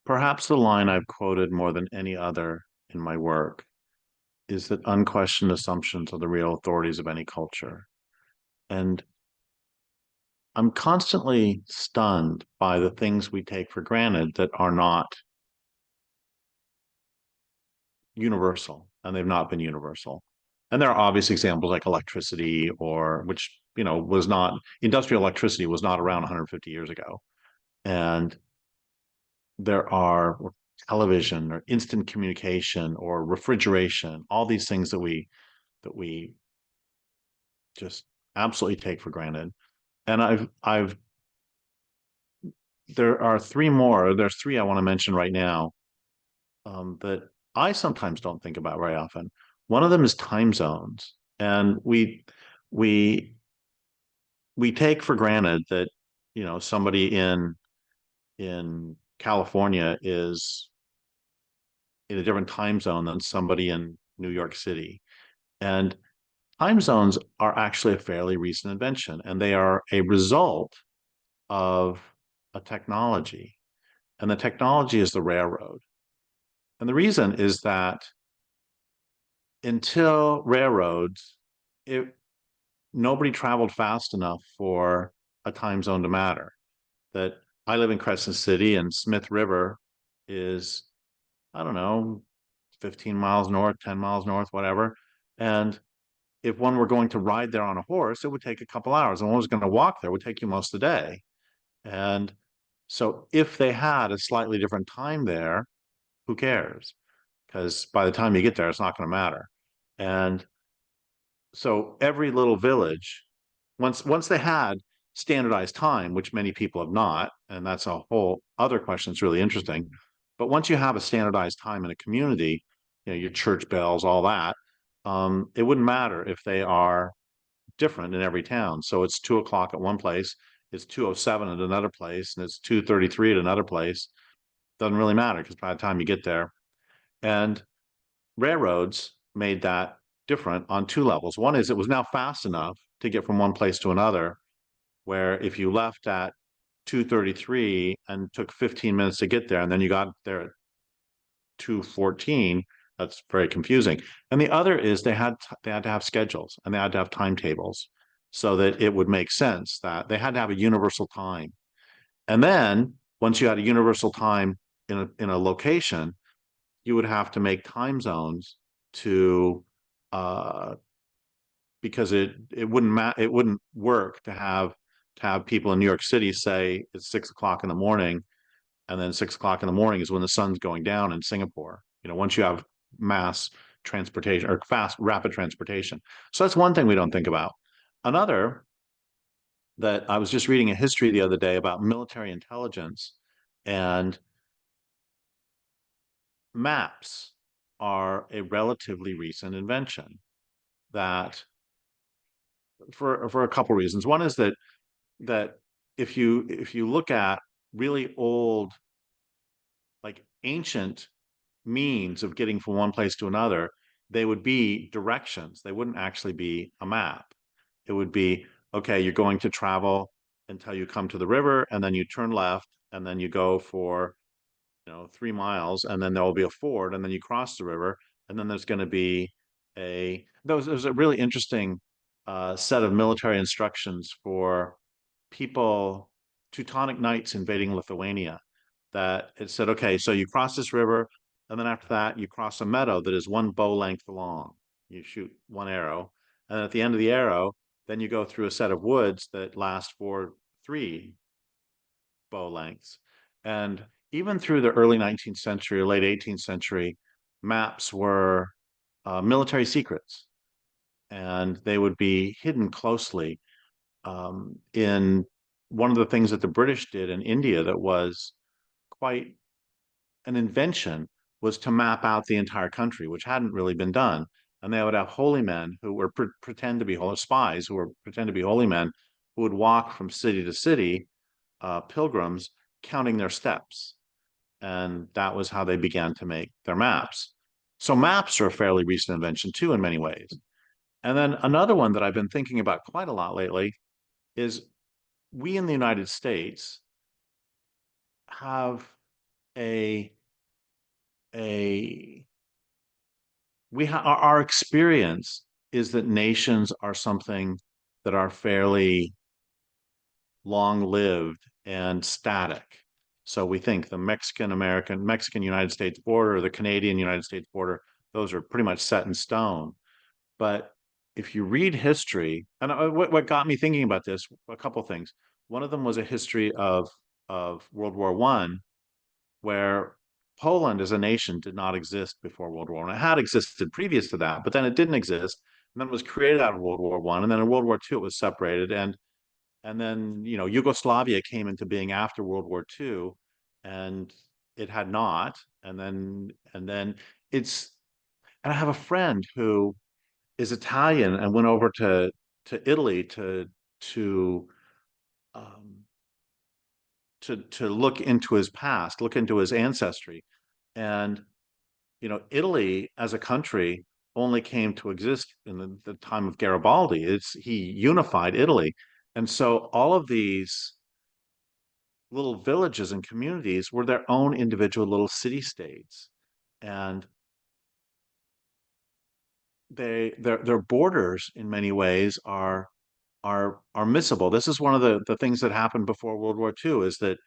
Perhaps the line I've quoted more than any other in my work is that unquestioned assumptions are the real authorities of any culture. And I'm constantly stunned by the things we take for granted that are not universal, and they've not been universal. And there are obvious examples like electricity, or which, was not industrial electricity was not around 150 years ago. And there are television or instant communication or refrigeration, all these things that we just absolutely take for granted. And I've there are three more. There's three I want to mention right now, that I sometimes don't think about very often. One of them is time zones, and we we take for granted that somebody in California is in a different time zone than somebody in New York City. And time zones are actually a fairly recent invention, and they are a result of a technology. And the technology is the railroad. And the reason is that until railroads, it nobody traveled fast enough for a time zone to matter. That I live in Crescent City, and Smith River is, I don't know, 15 miles north, 10 miles north, whatever. And if one were going to ride there on a horse, it would take a couple hours. And one was going to walk there, it would take you most of the day. And so if they had a slightly different time there, who cares? Because by the time you get there, it's not going to matter. And so every little village, once they had standardized time, which many people have not, and that's a whole other question that's really interesting. But once you have a standardized time in a community, your church bells, all that, it wouldn't matter if they are different in every town. So it's 2 o'clock at one place, it's 2:07 at another place, and it's 2:33 at another place. Doesn't really matter because by the time you get there, and railroads made that different on two levels. One is it was now fast enough to get from one place to another, where if you left at 2:33 and took 15 minutes to get there, and then you got there at 2:14, that's very confusing. And the other is they had to have schedules, and they had to have timetables so that it would make sense that they had to have a universal time. And then once you had a universal time in a location, you would have to make time zones to uh, because it wouldn't work to have people in New York City say it's 6 o'clock in the morning, and then 6 o'clock in the morning is when the sun's going down in Singapore. Once you have mass transportation or fast rapid transportation. So that's one thing we don't think about. Another, that I was just reading a history the other day about military intelligence, and maps are a relatively recent invention, that for a couple reasons. One is that if you look at really old, like ancient means of getting from one place to another, they would be directions. They wouldn't actually be a map. It would be, okay, you're going to travel until you come to the river, and then you turn left, and then you go for 3 miles, and then there will be a ford, and then you cross the river, and then there's going to be there's a really interesting set of military instructions for people, Teutonic Knights invading Lithuania, that it said, okay, so you cross this river, and then after that, you cross a meadow that is one bow length long. You shoot one arrow, and at the end of the arrow, then you go through a set of woods that last for three bow lengths. And even through the early 19th century or late 18th century, maps were military secrets, and they would be hidden closely. In one of the things that the British did in India that was quite an invention was to map out the entire country, which hadn't really been done. And they would have holy men who were pretend to be holy spies, who were pretend to be holy men, who would walk from city to city, pilgrims, counting their steps. And that was how they began to make their maps. So maps are a fairly recent invention too, in many ways. And then another one that I've been thinking about quite a lot lately is we in the United States have a a our experience is that nations are something that are fairly long-lived and static. So we think the Mexican United States border, the Canadian United States border, those are pretty much set in stone. But if you read history, and what got me thinking about this, a couple of things. One of them was a history of World War One, where Poland as a nation did not exist before World War One. It had existed previous to that, but then it didn't exist, and then it was created out of World War One, and then in World War Two it was separated, and then Yugoslavia came into being after World War Two, and it had not, and then it's and I have a friend who is Italian and went over to Italy to um, to look into his past, look into his ancestry, and Italy as a country only came to exist in the time of Garibaldi. He unified Italy, and so all of these little villages and communities were their own individual little city states, and their borders in many ways are missable. This is one of the things that happened before World War II is that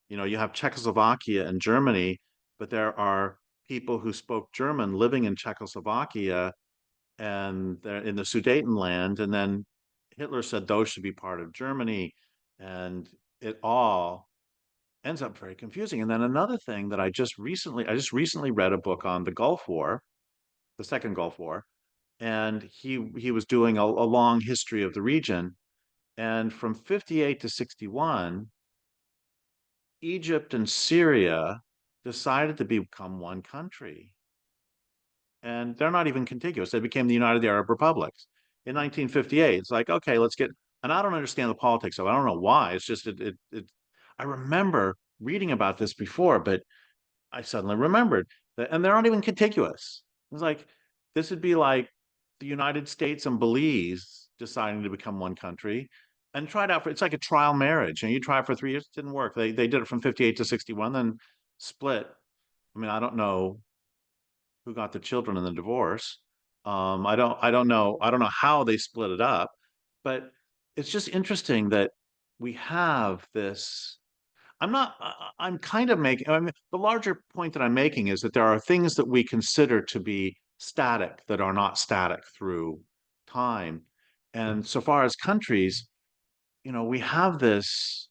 you have Czechoslovakia and Germany, but there are people who spoke German living in Czechoslovakia and they're in the Sudetenland, and then Hitler said those should be part of Germany, and it all ends up very confusing. And then another thing that I just recently read a book on the Gulf War, the second Gulf War, and he was doing a long history of the region. And from 58 to 61, Egypt and Syria decided to become one country. And they're not even contiguous. They became the United Arab Republics. In 1958, it's like, okay, let's get, and I don't understand the politics of it. I don't know why. It's just, I remember reading about this before, but I suddenly remembered that, and they're not even contiguous. It's like this would be like the United States and Belize deciding to become one country and tried out for it's like a trial marriage. And you try it for 3 years, it didn't work. They did it from 58 to 61, then split. I mean, I don't know who got the children in the divorce. I don't know how they split it up, but it's just interesting that we have this I'm not, I'm kind of making, I mean, the larger point that I'm making is that there are things that we consider to be static that are not static through time. And so far as countries, we have this,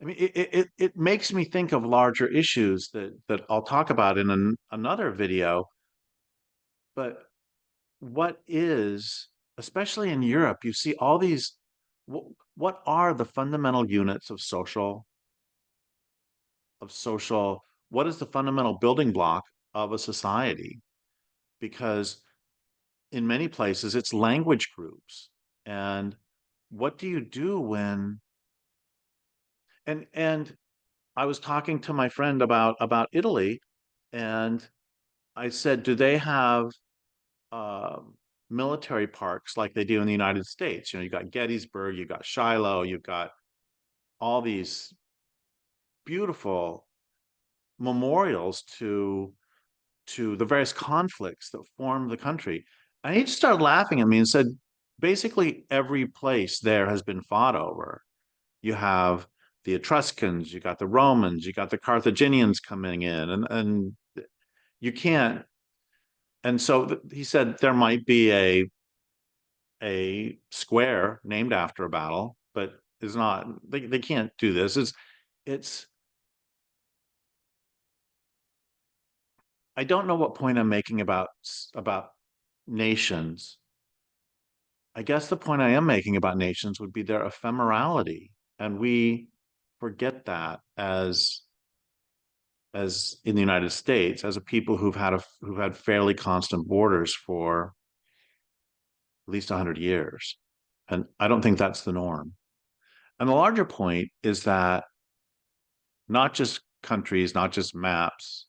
I mean, it makes me think of larger issues that I'll talk about in another video. But what is, especially in Europe, you see all these, what are the fundamental units of social, what is the fundamental building block of a society? Because in many places it's language groups. And what do you do when and I was talking to my friend about Italy, and I said, do they have um, military parks like they do in the United States? You got Gettysburg, you got Shiloh, you've got all these beautiful memorials to the various conflicts that formed the country. And he just started laughing at me and said, basically every place there has been fought over. You have the Etruscans, you got the Romans, you got the Carthaginians coming in, and you can't. And so he said there might be a square named after a battle, but it's not. They can't do this. It's. I don't know what point I'm making about nations. I guess the point I am making about nations would be their ephemerality, and we forget that as in the United States, as a people who've had fairly constant borders for at least 100 years, and I don't think that's the norm. And the larger point is that not just countries, not just maps,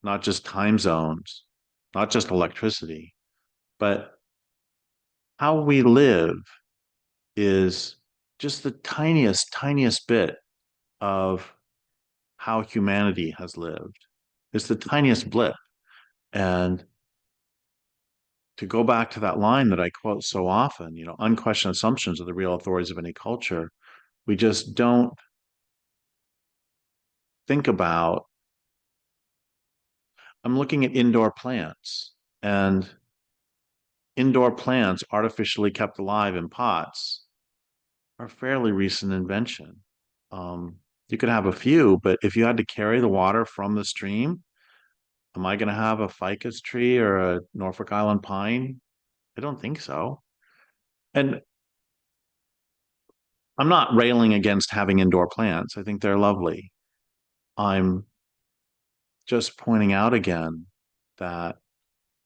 not just time zones, not just electricity, but how we live is just the tiniest bit of how humanity has lived. It's the tiniest blip. And to go back to that line that I quote so often, unquestioned assumptions are the real authorities of any culture. We just don't think about. I'm looking at indoor plants, and indoor plants artificially kept alive in pots are a fairly recent invention. Um, you could have a few, but if you had to carry the water from the stream, am I going to have a ficus tree or a Norfolk Island pine? I don't think so. And I'm not railing against having indoor plants. I think they're lovely. I'm just pointing out again that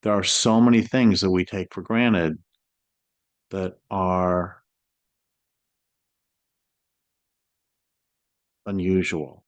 there are so many things that we take for granted that are unusual.